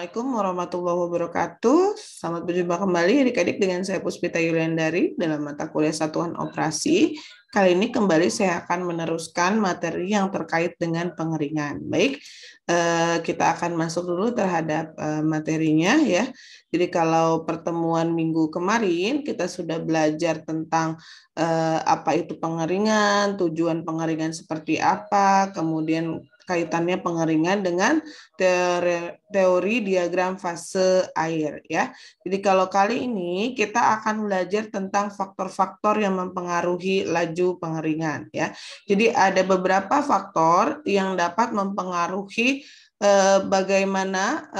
Assalamualaikum warahmatullahi wabarakatuh. Selamat berjumpa kembali adik-adik dengan saya Puspita Yuliandari dalam mata kuliah satuan operasi. Kali ini kembali saya akan meneruskan materi yang terkait dengan pengeringan. Baik, kita akan masuk dulu terhadap materinya ya. Jadi kalau pertemuan minggu kemarin kita sudah belajar tentang apa itu pengeringan, tujuan pengeringan seperti apa, kemudian kaitannya pengeringan dengan teori diagram fase air ya. Jadi kalau kali ini kita akan belajar tentang faktor-faktor yang mempengaruhi laju pengeringan ya. Jadi ada beberapa faktor yang dapat mempengaruhi bagaimana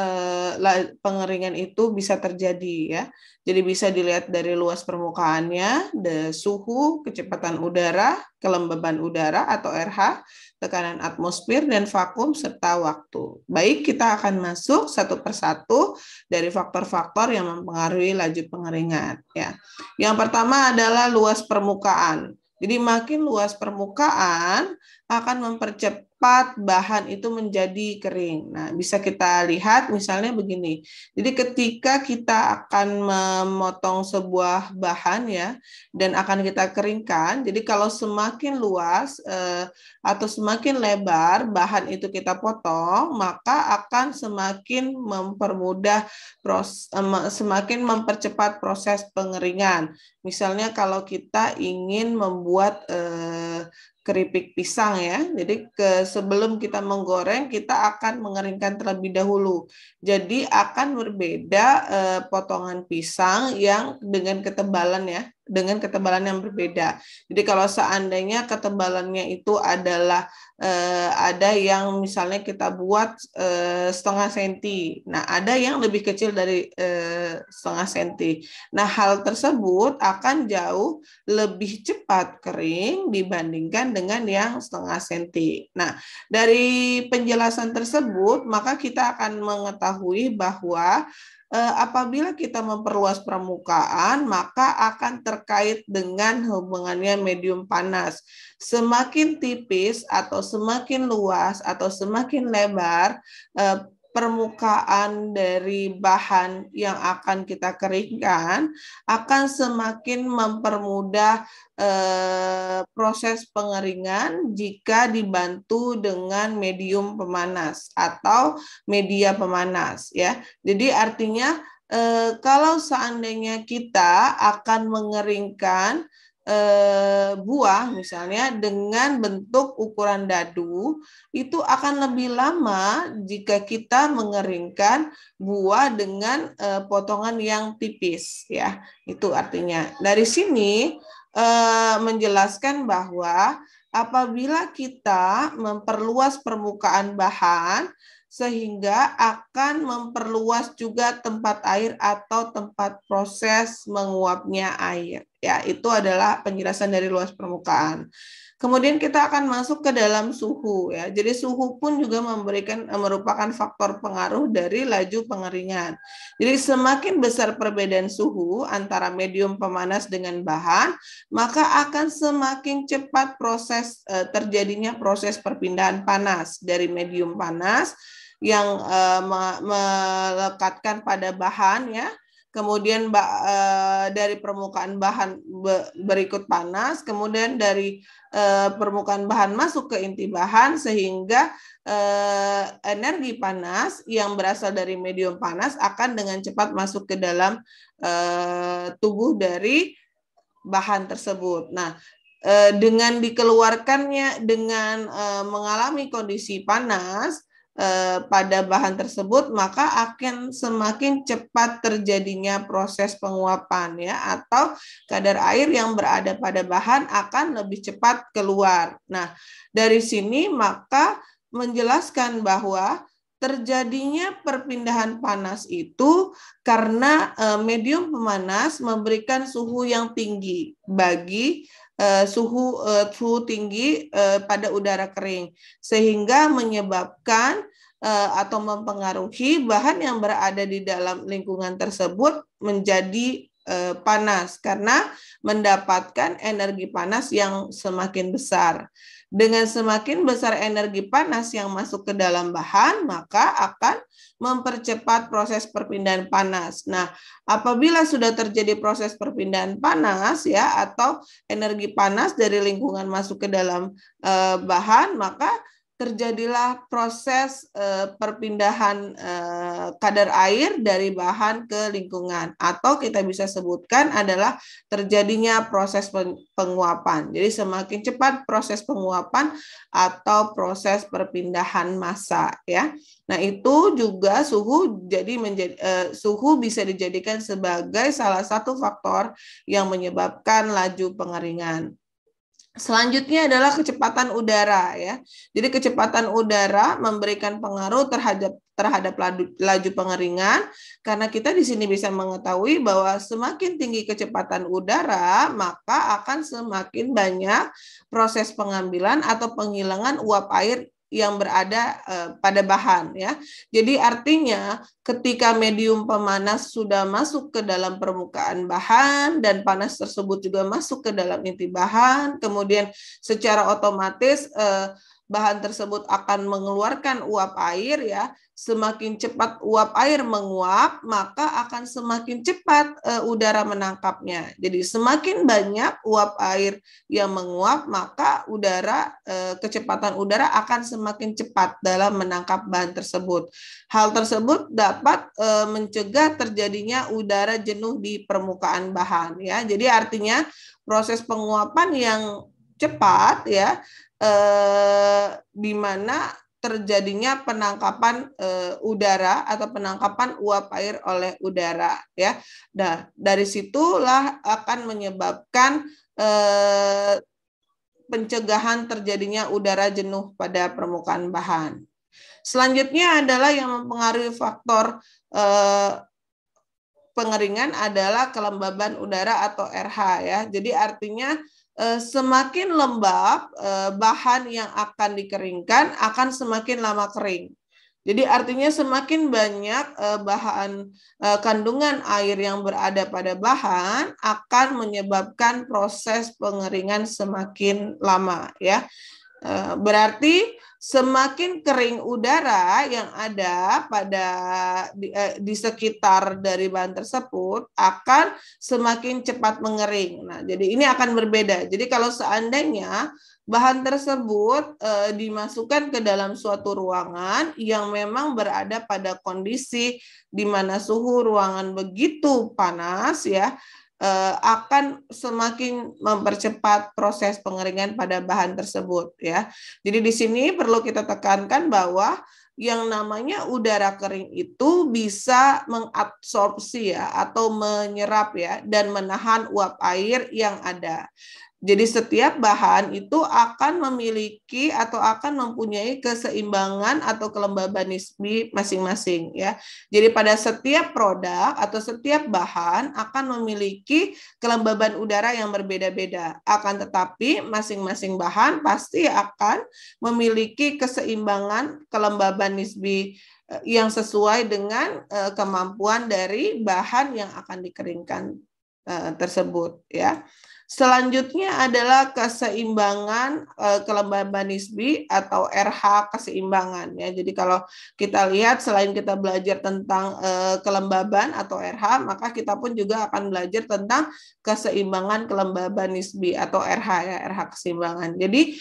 pengeringan itu bisa terjadi ya. Jadi bisa dilihat dari luas permukaannya, suhu, kecepatan udara, kelembaban udara atau RH, tekanan atmosfer dan vakum serta waktu. Baik, kita akan masuk satu persatu dari faktor-faktor yang mempengaruhi laju pengeringan ya. Yang pertama adalah luas permukaan. Jadi makin luas permukaan akan mempercepat bahan itu menjadi kering. Nah, bisa kita lihat misalnya begini. Jadi ketika kita akan memotong sebuah bahan ya dan akan kita keringkan, jadi kalau semakin luas atau semakin lebar bahan itu kita potong, maka akan semakin semakin mempercepat proses pengeringan. Misalnya kalau kita ingin membuat keripik pisang ya. Jadi sebelum kita menggoreng kita akan mengeringkan terlebih dahulu. Jadi akan berbeda potongan pisang yang dengan ketebalan ya, dengan ketebalan yang berbeda. Jadi kalau seandainya ketebalannya itu adalah ada yang misalnya kita buat setengah senti. Nah, ada yang lebih kecil dari setengah senti. Nah, hal tersebut akan jauh lebih cepat kering dibandingkan dengan yang setengah senti. Nah, dari penjelasan tersebut, maka kita akan mengetahui bahwa apabila kita memperluas permukaan, maka akan terkait dengan hubungannya medium panas. Semakin tipis atau semakin luas atau semakin lebar permukaan dari bahan yang akan kita keringkan akan semakin mempermudah proses pengeringan jika dibantu dengan medium pemanas atau media pemanas ya. Jadi artinya kalau seandainya kita akan mengeringkan buah misalnya dengan bentuk ukuran dadu, itu akan lebih lama jika kita mengeringkan buah dengan potongan yang tipis ya. Itu artinya dari sini menjelaskan bahwa apabila kita memperluas permukaan bahan sehingga akan memperluas juga tempat air atau tempat proses menguapnya air. Ya, itu adalah penjelasan dari luas permukaan. Kemudian kita akan masuk ke dalam suhu ya. Jadi suhu pun juga merupakan faktor pengaruh dari laju pengeringan. Jadi semakin besar perbedaan suhu antara medium pemanas dengan bahan, maka akan semakin cepat terjadinya proses perpindahan panas dari medium panas yang melekatkan pada bahan ya. Kemudian dari permukaan bahan berikut panas, kemudian dari permukaan bahan masuk ke inti bahan sehingga energi panas yang berasal dari medium panas akan dengan cepat masuk ke dalam tubuh dari bahan tersebut. Nah, dengan dikeluarkannya dengan mengalami kondisi panas pada bahan tersebut, maka akan semakin cepat terjadinya proses penguapan ya, atau kadar air yang berada pada bahan akan lebih cepat keluar. Nah, dari sini maka menjelaskan bahwa terjadinya perpindahan panas itu karena medium pemanas memberikan suhu yang tinggi bagi suhu tinggi pada udara kering sehingga menyebabkan atau mempengaruhi bahan yang berada di dalam lingkungan tersebut menjadi panas karena mendapatkan energi panas yang semakin besar. Dengan semakin besar energi panas yang masuk ke dalam bahan, maka akan mempercepat proses perpindahan panas. Nah, apabila sudah terjadi proses perpindahan panas ya atau energi panas dari lingkungan masuk ke dalam bahan, maka terjadilah proses perpindahan kadar air dari bahan ke lingkungan, atau kita bisa sebutkan adalah terjadinya proses penguapan. Jadi semakin cepat proses penguapan atau proses perpindahan massa ya. Nah, itu juga suhu suhu bisa dijadikan sebagai salah satu faktor yang menyebabkan laju pengeringan. Selanjutnya adalah kecepatan udara ya. Jadi kecepatan udara memberikan pengaruh terhadap laju pengeringan, karena kita di sini bisa mengetahui bahwa semakin tinggi kecepatan udara, maka akan semakin banyak proses pengambilan atau penghilangan uap air yang berada pada bahan ya. Jadi artinya ketika medium pemanas sudah masuk ke dalam permukaan bahan dan panas tersebut juga masuk ke dalam inti bahan, kemudian secara otomatis bahan tersebut akan mengeluarkan uap air ya. Semakin cepat uap air menguap, maka akan semakin cepat udara menangkapnya. Jadi semakin banyak uap air yang menguap, maka kecepatan udara akan semakin cepat dalam menangkap bahan tersebut. Hal tersebut dapat mencegah terjadinya udara jenuh di permukaan bahan ya. Jadi artinya proses penguapan yang cepat ya, di mana terjadinya penangkapan udara atau penangkapan uap air oleh udara ya. Nah, dari situlah akan menyebabkan pencegahan terjadinya udara jenuh pada permukaan bahan. Selanjutnya adalah yang mempengaruhi faktor pengeringan adalah kelembaban udara atau RH ya. Jadi artinya semakin lembab bahan yang akan dikeringkan akan semakin lama kering. Jadi artinya semakin banyak bahan kandungan air yang berada pada bahan akan menyebabkan proses pengeringan semakin lama ya. Berarti semakin kering udara yang ada di sekitar dari bahan tersebut akan semakin cepat mengering. Nah, jadi ini akan berbeda. Jadi kalau seandainya bahan tersebut dimasukkan ke dalam suatu ruangan yang memang berada pada kondisi di mana suhu ruangan begitu panas ya, akan semakin mempercepat proses pengeringan pada bahan tersebut ya. Jadi di sini perlu kita tekankan bahwa yang namanya udara kering itu bisa mengabsorpsi ya atau menyerap ya dan menahan uap air yang ada. Jadi setiap bahan itu akan memiliki atau akan mempunyai keseimbangan atau kelembaban nisbi masing-masing ya. Jadi pada setiap produk atau setiap bahan akan memiliki kelembaban udara yang berbeda-beda. Akan tetapi masing-masing bahan pasti akan memiliki keseimbangan kelembaban nisbi yang sesuai dengan kemampuan dari bahan yang akan dikeringkan tersebut ya. Selanjutnya adalah keseimbangan kelembaban nisbi atau RH keseimbangan ya. Jadi kalau kita lihat selain kita belajar tentang kelembaban atau RH, maka kita pun juga akan belajar tentang keseimbangan kelembaban nisbi atau RH ya, RH keseimbangan. Jadi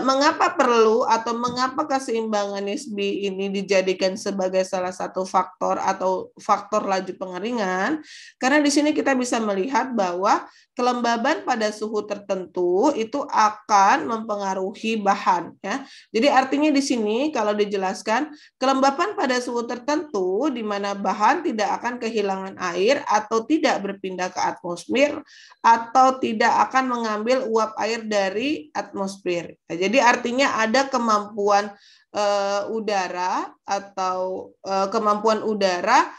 mengapa perlu atau mengapa keseimbangan nisbi ini dijadikan sebagai salah satu faktor atau faktor laju pengeringan? Karena di sini kita bisa melihat bahwa kelembaban pada suhu tertentu itu akan mempengaruhi bahan ya. Jadi artinya di sini kalau dijelaskan kelembaban pada suhu tertentu di mana bahan tidak akan kehilangan air atau tidak berpindah ke atmosfer atau tidak akan mengambil uap air dari atmosfer. Nah, jadi artinya ada kemampuan udara atau kemampuan udara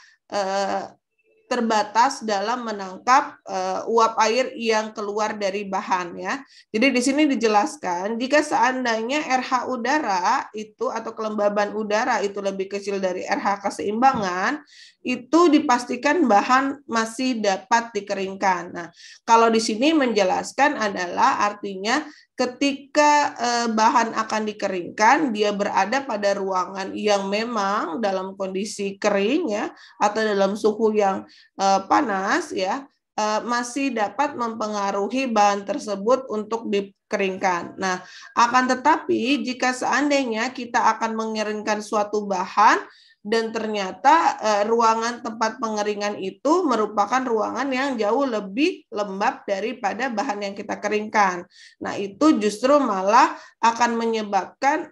terbatas dalam menangkap uap air yang keluar dari bahan ya. Jadi di sini dijelaskan jika seandainya RH udara itu atau kelembaban udara itu lebih kecil dari RH keseimbangan, itu dipastikan bahan masih dapat dikeringkan. Nah, kalau di sini menjelaskan adalah artinya ketika bahan akan dikeringkan, dia berada pada ruangan yang memang dalam kondisi kering ya, atau dalam suhu yang panas ya, masih dapat mempengaruhi bahan tersebut untuk dikeringkan. Nah, akan tetapi jika seandainya kita akan mengeringkan suatu bahan dan ternyata ruangan tempat pengeringan itu merupakan ruangan yang jauh lebih lembab daripada bahan yang kita keringkan. Nah, itu justru malah akan menyebabkan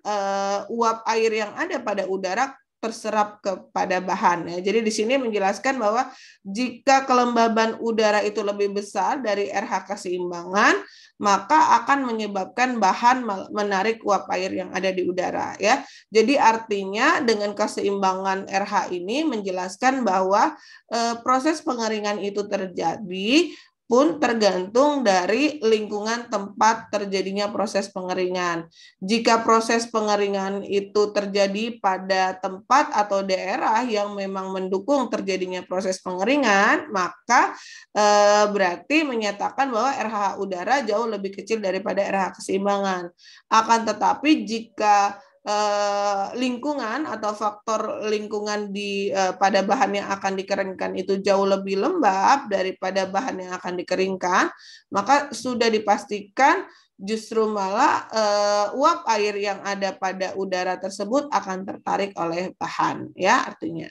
uap air yang ada pada udara terserap kepada bahan. Ya. Jadi di sini menjelaskan bahwa jika kelembaban udara itu lebih besar dari RH keseimbangan, maka akan menyebabkan bahan menarik uap air yang ada di udara. Ya. Jadi artinya dengan keseimbangan RH ini menjelaskan bahwa proses pengeringan itu terjadi pun tergantung dari lingkungan tempat terjadinya proses pengeringan. Jika proses pengeringan itu terjadi pada tempat atau daerah yang memang mendukung terjadinya proses pengeringan, maka berarti menyatakan bahwa RH udara jauh lebih kecil daripada RH keseimbangan. Akan tetapi jika lingkungan atau faktor lingkungan pada bahan yang akan dikeringkan itu jauh lebih lembab daripada bahan yang akan dikeringkan, maka sudah dipastikan justru malah uap air yang ada pada udara tersebut akan tertarik oleh bahan, ya artinya.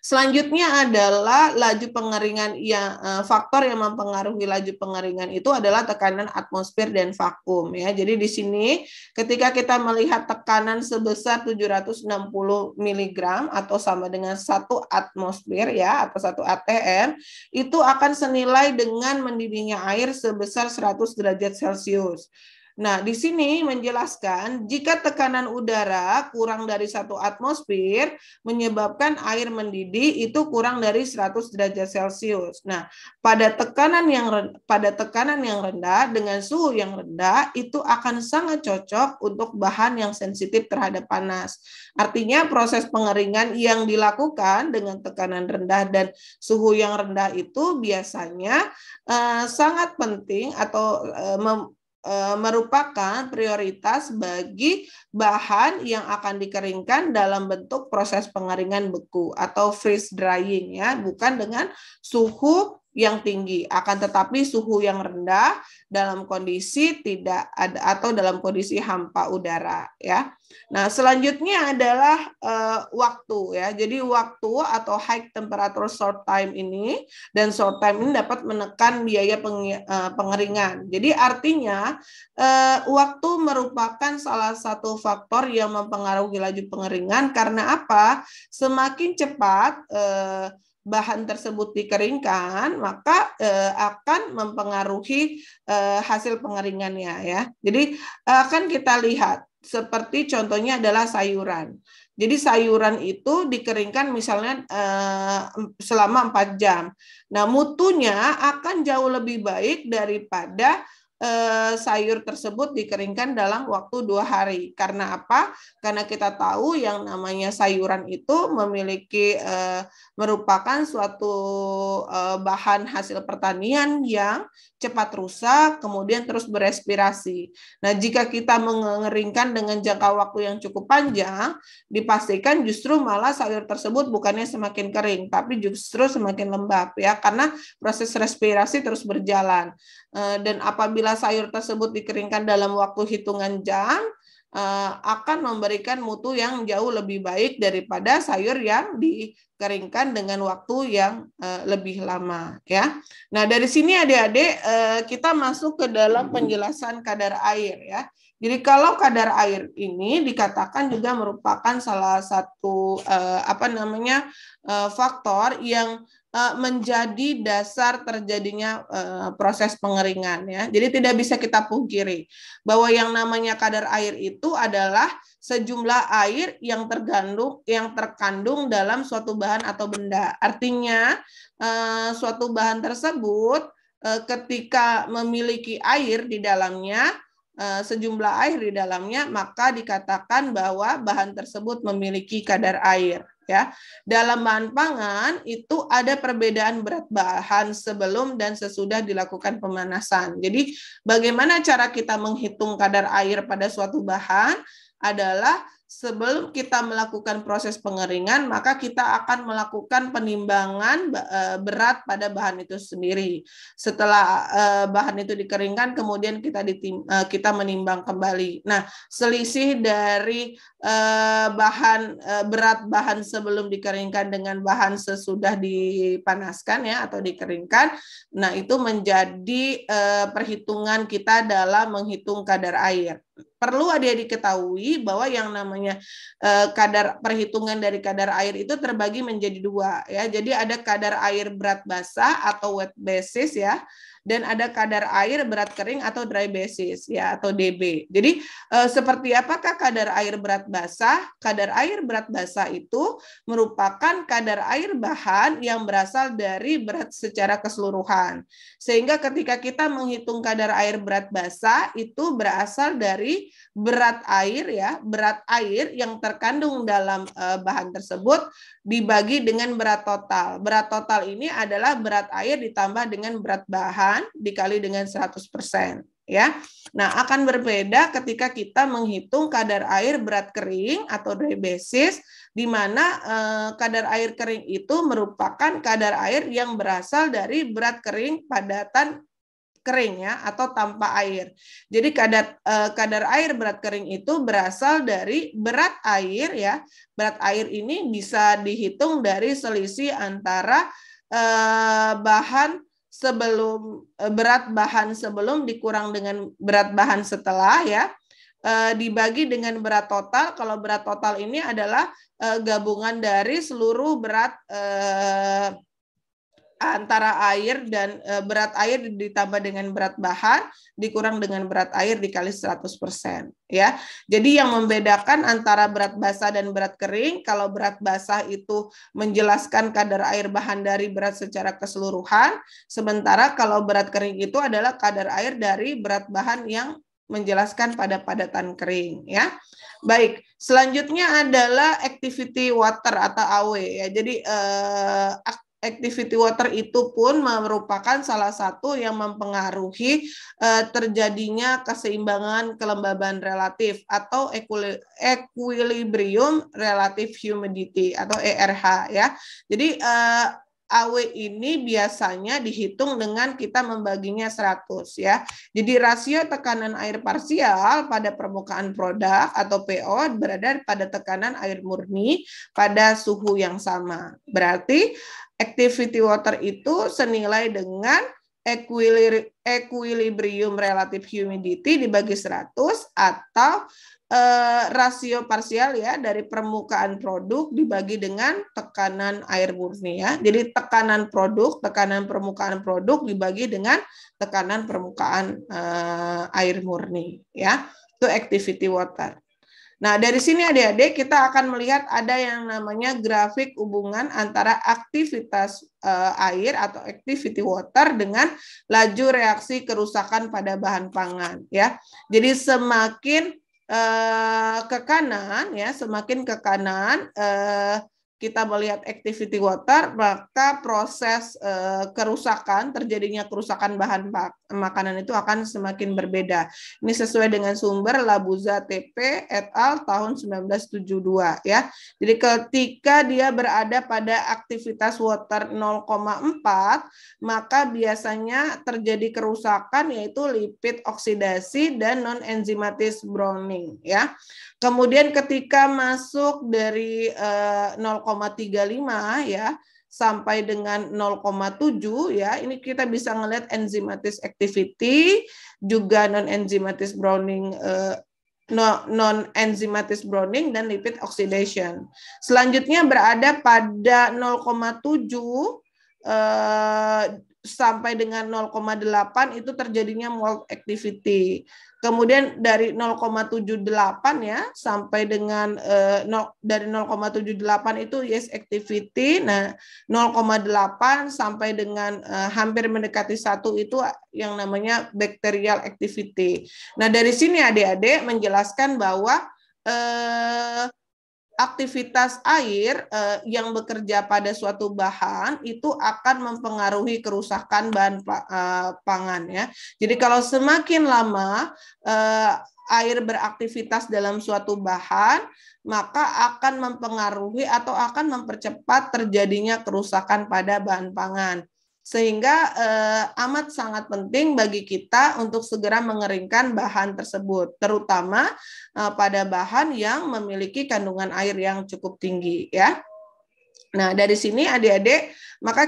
Selanjutnya adalah laju pengeringan yang faktor yang mempengaruhi laju pengeringan itu adalah tekanan atmosfer dan vakum ya. Jadi di sini ketika kita melihat tekanan sebesar 760 mg atau sama dengan 1 atmosfer ya atau 1 atm itu akan senilai dengan mendidihnya air sebesar 100 derajat Celcius. Nah, di sini menjelaskan jika tekanan udara kurang dari 1 atmosfer menyebabkan air mendidih itu kurang dari 100 derajat Celcius. Nah, pada tekanan yang rendah dengan suhu yang rendah itu akan sangat cocok untuk bahan yang sensitif terhadap panas. Artinya proses pengeringan yang dilakukan dengan tekanan rendah dan suhu yang rendah itu biasanya sangat penting atau merupakan prioritas bagi bahan yang akan dikeringkan dalam bentuk proses pengeringan beku atau freeze drying ya, bukan dengan suhu yang tinggi, akan tetapi suhu yang rendah dalam kondisi tidak ada atau dalam kondisi hampa udara ya. Nah, selanjutnya adalah waktu ya. Jadi waktu atau high temperature short time ini dan short time ini dapat menekan biaya pengeringan. Jadi artinya waktu merupakan salah satu faktor yang mempengaruhi laju pengeringan karena apa? Semakin cepat bahan tersebut dikeringkan, maka akan mempengaruhi hasil pengeringannya ya. Jadi akan kita lihat seperti contohnya adalah sayuran. Jadi sayuran itu dikeringkan misalnya selama 4 jam. Nah, mutunya akan jauh lebih baik daripada sayur tersebut dikeringkan dalam waktu 2 hari. Karena apa? Karena kita tahu yang namanya sayuran itu memiliki merupakan suatu bahan hasil pertanian yang cepat rusak, kemudian terus berespirasi. Nah, jika kita mengeringkan dengan jangka waktu yang cukup panjang, dipastikan justru malah sayur tersebut bukannya semakin kering, tapi justru semakin lembab ya, karena proses respirasi terus berjalan. Dan apabila sayur tersebut dikeringkan dalam waktu hitungan jam, akan memberikan mutu yang jauh lebih baik daripada sayur yang dikeringkan dengan waktu yang lebih lama ya. Nah, dari sini adik-adik kita masuk ke dalam penjelasan kadar air ya. Jadi kalau kadar air ini dikatakan juga merupakan salah satu faktor yang menjadi dasar terjadinya proses pengeringan ya. Jadi tidak bisa kita pungkiri bahwa yang namanya kadar air itu adalah sejumlah air yang terkandung dalam suatu bahan atau benda. Artinya suatu bahan tersebut ketika memiliki air di dalamnya, sejumlah air di dalamnya, maka dikatakan bahwa bahan tersebut memiliki kadar air. ya. Dalam bahan pangan itu ada perbedaan berat bahan sebelum dan sesudah dilakukan pemanasan. Jadi bagaimana cara kita menghitung kadar air pada suatu bahan adalah sebelum kita melakukan proses pengeringan, maka kita akan melakukan penimbangan berat pada bahan itu sendiri. Setelah bahan itu dikeringkan, kemudian kita menimbang kembali. Nah, selisih dari berat bahan sebelum dikeringkan dengan bahan sesudah dipanaskan ya atau dikeringkan, nah itu menjadi perhitungan kita dalam menghitung kadar air. Perlu adik-adik ketahui bahwa yang namanya perhitungan dari kadar air itu terbagi menjadi dua ya. Jadi ada kadar air berat basah atau wet basis ya, dan ada kadar air berat kering atau dry basis ya atau DB. Jadi seperti apakah kadar air berat basah? Kadar air berat basah itu merupakan kadar air bahan yang berasal dari berat secara keseluruhan. Sehingga ketika kita menghitung kadar air berat basah itu berasal dari berat air ya, berat air yang terkandung dalam bahan tersebut dibagi dengan berat total. Berat total ini adalah berat air ditambah dengan berat bahan dikali dengan 100%. Ya, nah akan berbeda ketika kita menghitung kadar air berat kering atau dry basis, di mana kadar air kering itu merupakan kadar air yang berasal dari berat kering padatan kering ya atau tanpa air. Jadi kadar air berat kering itu berasal dari berat air ya. Berat air ini bisa dihitung dari selisih antara berat bahan sebelum dikurang dengan berat bahan setelah ya, dibagi dengan berat total. Kalau berat total ini adalah gabungan dari seluruh berat antara air dan berat air ditambah dengan berat bahan dikurang dengan berat air dikali 100% ya. Jadi yang membedakan antara berat basah dan berat kering, kalau berat basah itu menjelaskan kadar air bahan dari berat secara keseluruhan, sementara kalau berat kering itu adalah kadar air dari berat bahan yang menjelaskan pada padatan kering ya. Baik, selanjutnya adalah activity water atau AW ya. Jadi activity water itu pun merupakan salah satu yang mempengaruhi terjadinya keseimbangan kelembaban relatif atau equilibrium relative humidity atau ERH ya. Jadi AW ini biasanya dihitung dengan kita membaginya 100 ya. Jadi rasio tekanan air parsial pada permukaan produk atau PO berada pada tekanan air murni pada suhu yang sama. Berarti activity water itu senilai dengan equilibrium relative humidity dibagi 100 atau rasio parsial ya dari permukaan produk dibagi dengan tekanan air murni ya. Jadi tekanan permukaan produk dibagi dengan tekanan permukaan air murni ya. Itu activity water. Nah, dari sini adik-adik kita akan melihat ada yang namanya grafik hubungan antara aktivitas air atau activity water dengan laju reaksi kerusakan pada bahan pangan ya. Jadi semakin ke kanan ya, semakin ke kanan kita melihat activity water, maka proses kerusakan, terjadinya kerusakan bahan makanan itu akan semakin berbeda. Ini sesuai dengan sumber Labuza TP et al. Tahun 1972 ya. Jadi ketika dia berada pada aktivitas water 0,4, maka biasanya terjadi kerusakan yaitu lipid oksidasi dan non-enzimatis browning ya. Kemudian ketika masuk dari 0,35 ya sampai dengan 0,7 ya, ini kita bisa ngelihat enzymatic activity, juga non-enzymatic browning, non-enzymatic browning dan lipid oxidation. Selanjutnya berada pada 0,7 sampai dengan 0,8 itu terjadinya malt activity. Kemudian dari 0,78 ya sampai dengan dari 0,78 itu yeast activity. Nah, 0,8 sampai dengan hampir mendekati 1 itu yang namanya bacterial activity. Nah, dari sini adik-adik menjelaskan bahwa aktivitas air yang bekerja pada suatu bahan itu akan mempengaruhi kerusakan bahan pangan ya. Jadi kalau semakin lama air beraktivitas dalam suatu bahan, maka akan mempengaruhi atau akan mempercepat terjadinya kerusakan pada bahan pangan. Sehingga amat sangat penting bagi kita untuk segera mengeringkan bahan tersebut, terutama pada bahan yang memiliki kandungan air yang cukup tinggi ya. Nah, dari sini adik-adik, maka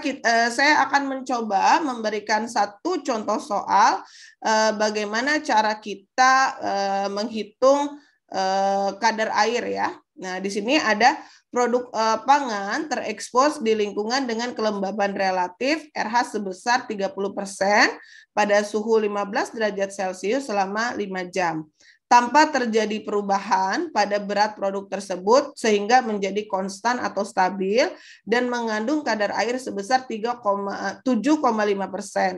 saya akan mencoba memberikan satu contoh soal bagaimana cara kita menghitung kadar air ya. Nah, di sini ada produk pangan terekspos di lingkungan dengan kelembaban relatif RH sebesar 30% pada suhu 15 derajat Celcius selama 5 jam. Tanpa terjadi perubahan pada berat produk tersebut sehingga menjadi konstan atau stabil dan mengandung kadar air sebesar 7,5%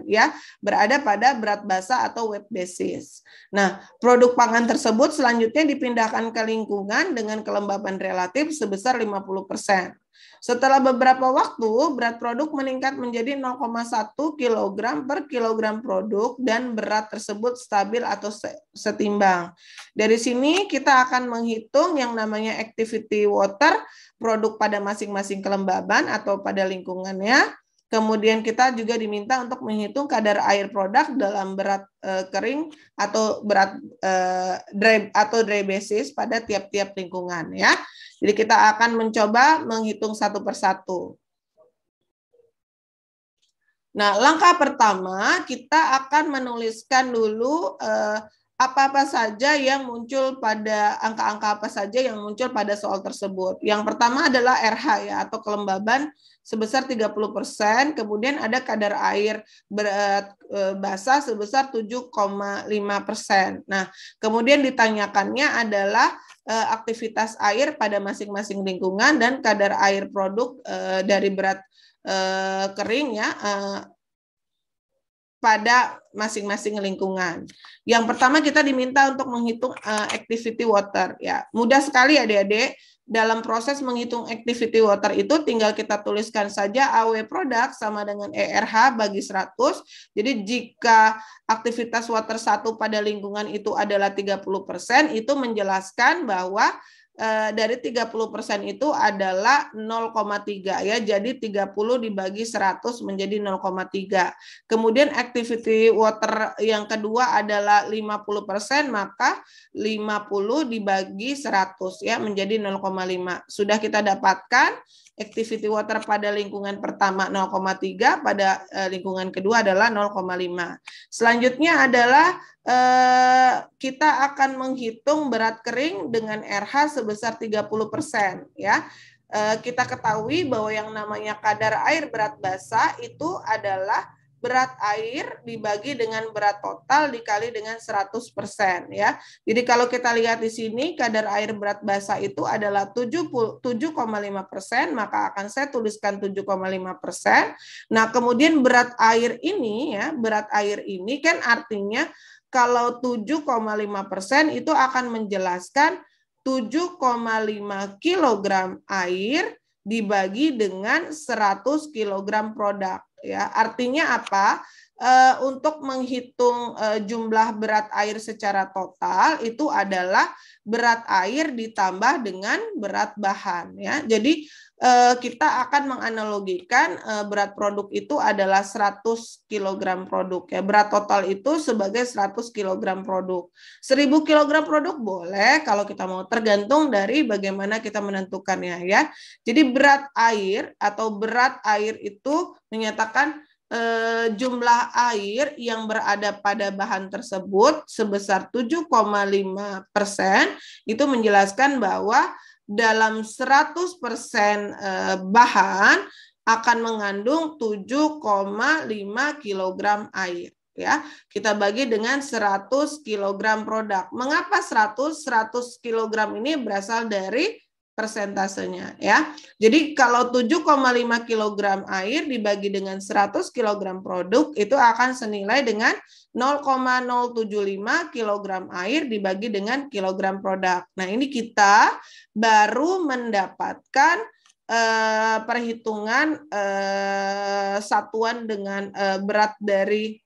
ya, berada pada berat basa atau wet basis. Nah, produk pangan tersebut selanjutnya dipindahkan ke lingkungan dengan kelembaban relatif sebesar 50%. Setelah beberapa waktu, berat produk meningkat menjadi 0,1 kg per kilogram produk dan berat tersebut stabil atau setimbang. Dari sini kita akan menghitung yang namanya activity water, produk pada masing-masing kelembaban atau pada lingkungannya. Kemudian kita juga diminta untuk menghitung kadar air produk dalam berat kering atau berat dry basis pada tiap-tiap lingkungan ya. Jadi kita akan mencoba menghitung satu persatu. Nah, langkah pertama kita akan menuliskan dulu apa-apa saja yang muncul pada angka-angka apa saja yang muncul pada soal tersebut. Yang pertama adalah RH ya, atau kelembaban sebesar 30%, kemudian ada kadar air berat basa sebesar 7,5%. Nah, kemudian ditanyakannya adalah aktivitas air pada masing-masing lingkungan dan kadar air produk dari berat kering ya pada masing-masing lingkungan. Yang pertama kita diminta untuk menghitung activity water ya. Mudah sekali adik-adik. Dalam proses menghitung activity water itu tinggal kita tuliskan saja AW produk sama dengan ERH bagi 100. Jadi jika aktivitas water 1 pada lingkungan itu adalah 30%, itu menjelaskan bahwa dari 30% itu adalah 0,3 ya. Jadi 30 dibagi 100 menjadi 0,3. Kemudian activity water yang kedua adalah 50%, maka 50 dibagi 100 ya menjadi 0,5. Sudah kita dapatkan activity water pada lingkungan pertama 0,3, pada lingkungan kedua adalah 0,5. Selanjutnya adalah kita akan menghitung berat kering dengan RH sebesar 30% ya. Kita ketahui bahwa yang namanya kadar air berat basa itu adalah berat air dibagi dengan berat total dikali dengan 100% ya. Jadi kalau kita lihat di sini kadar air berat basa itu adalah 7,5%, maka akan saya tuliskan 7,5%. Nah, kemudian berat air ini ya, berat air ini kan artinya kalau 7,5% itu akan menjelaskan 7,5 kg air dibagi dengan 100 kg produk. Ya, artinya apa? Untuk menghitung jumlah berat air secara total itu adalah berat air ditambah dengan berat bahan. Ya, jadi kita akan menganalogikan berat produk itu adalah 100 kg produk. Ya, berat total itu sebagai 100 kg produk. 1000 kg produk boleh kalau kita mau, tergantung dari bagaimana kita menentukannya ya. Jadi berat air atau berat air itu menyatakan jumlah air yang berada pada bahan tersebut sebesar 7,5%, itu menjelaskan bahwa dalam 100% bahan akan mengandung 7,5 kg air. Ya, kita bagi dengan 100 kg produk. Mengapa 100? 100 kg ini berasal dari persentasenya ya. Jadi kalau 7,5 kg air dibagi dengan 100 kg produk itu akan senilai dengan 0,075 kg air dibagi dengan kilogram produk. Nah, ini kita baru mendapatkan perhitungan satuan dengan berat dari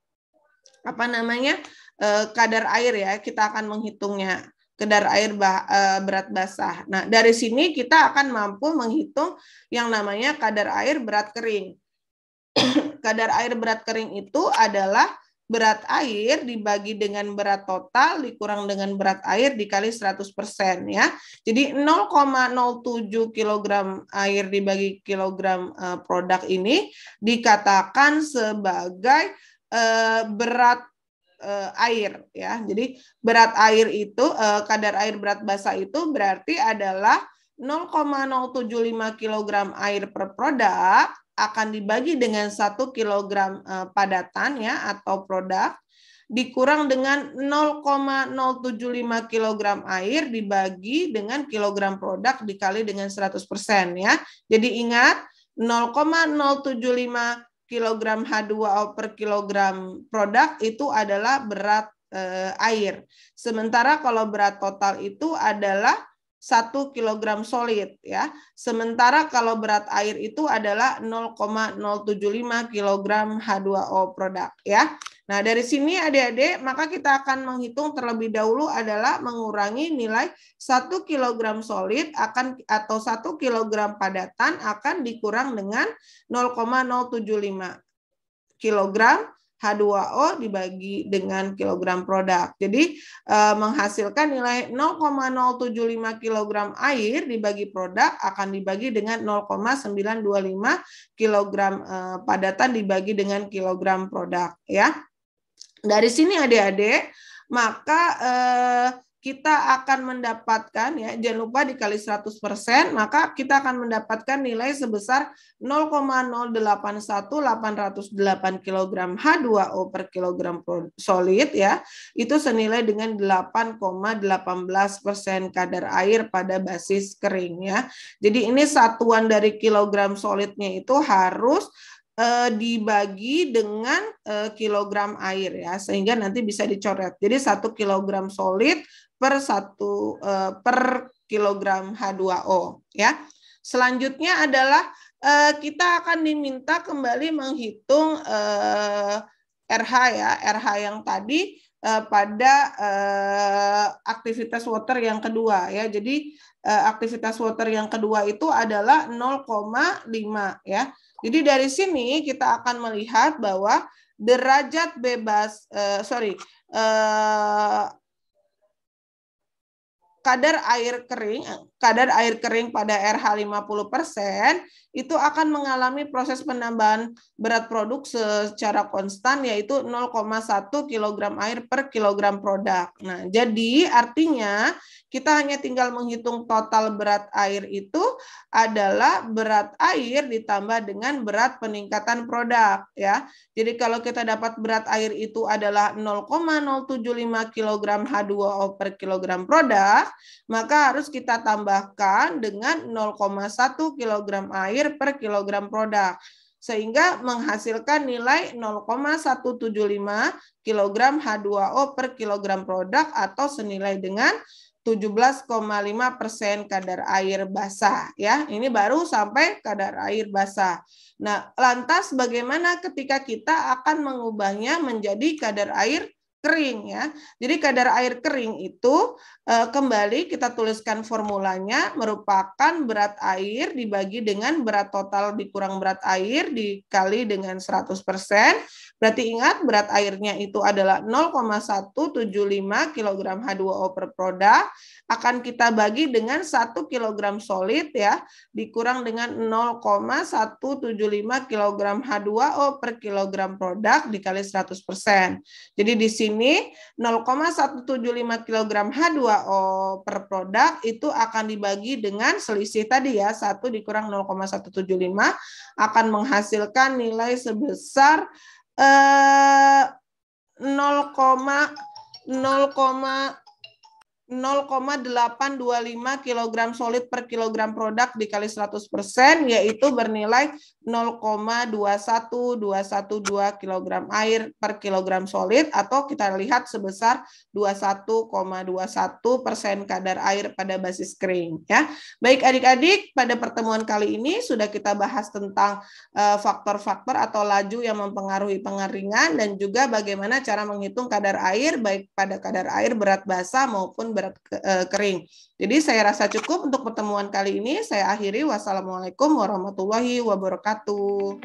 kadar air ya. Kita akan menghitungnya. Kadar air berat basah. Nah, dari sini kita akan mampu menghitung yang namanya kadar air berat kering. Kadar air berat kering itu adalah berat air dibagi dengan berat total dikurang dengan berat air dikali 100% ya. Jadi 0,07 kg air dibagi kilogram produk ini dikatakan sebagai berat air ya. Jadi berat air itu kadar air berat basah itu berarti adalah 0,075 kg air per produk akan dibagi dengan 1 kg padatan ya atau produk dikurang dengan 0,075 kg air dibagi dengan kilogram produk dikali dengan 100% ya. Jadi ingat 0,075 kilogram H2O per kilogram produk itu adalah berat air. Sementara kalau berat total itu adalah 1 kg solid ya. Sementara kalau berat air itu adalah 0,075 kg H2O produk ya. Nah, dari sini adik-adik maka kita akan menghitung terlebih dahulu adalah mengurangi nilai 1 kg solid atau 1 kg padatan akan dikurang dengan 0,075 kg H2O dibagi dengan kilogram produk. Jadi menghasilkan nilai 0,075 kg air dibagi produk akan dibagi dengan 0,925 kg padatan dibagi dengan kilogram produk ya. Dari sini adik-adik maka kita akan mendapatkan ya, jangan lupa dikali 100%, maka kita akan mendapatkan nilai sebesar 0,081808 kg H2O per kilogram solid ya. Itu senilai dengan 8,18% kadar air pada basis kering ya. Jadi ini satuan dari kilogram solidnya itu harus dibagi dengan kilogram air ya, sehingga nanti bisa dicoret. Jadi 1 kilogram solid per kilogram H2O ya. Selanjutnya adalah kita akan diminta kembali menghitung RH ya, RH yang tadi pada aktivitas water yang kedua ya. Jadi aktivitas water yang kedua itu adalah 0,5 ya. Jadi dari sini kita akan melihat bahwa derajat bebas kadar air kering pada RH 50% itu akan mengalami proses penambahan berat produk secara konstan yaitu 0,1 kg air per kilogram produk. Nah, jadi artinya kita hanya tinggal menghitung total berat air itu adalah berat air ditambah dengan berat peningkatan produk ya. Jadi kalau kita dapat berat air itu adalah 0,075 kg H2O per kilogram produk, maka harus kita tambahkan dengan 0,1 kg air per kilogram produk. Sehingga menghasilkan nilai 0,175 kg H2O per kilogram produk atau senilai dengan 17,5% kadar air basah ya. Ini baru sampai kadar air basah. Nah, lantas bagaimana ketika kita akan mengubahnya menjadi kadar air kering ya. Jadi kadar air kering itu kembali kita tuliskan formulanya merupakan berat air dibagi dengan berat total dikurang berat air dikali dengan 100%. Berarti ingat berat airnya itu adalah 0,175 kg H2O per produk akan kita bagi dengan 1 kg solid ya dikurang dengan 0,175 kg H2O per kilogram produk dikali 100%. Jadi di sini 0,175 kg H2O per produk itu akan dibagi dengan selisih tadi ya 1 dikurang 0,175 akan menghasilkan nilai sebesar 0,0 0,825 kg solid per kilogram produk dikali 100%, yaitu bernilai 0,21212 kg air per kilogram solid, atau kita lihat sebesar 21,21% kadar air pada basis kering. Ya, baik adik-adik, pada pertemuan kali ini sudah kita bahas tentang faktor-faktor atau laju yang mempengaruhi pengeringan dan juga bagaimana cara menghitung kadar air, baik pada kadar air berat basah maupun berat kering. Jadi saya rasa cukup untuk pertemuan kali ini. Saya akhiri. Wassalamualaikum warahmatullahi wabarakatuh.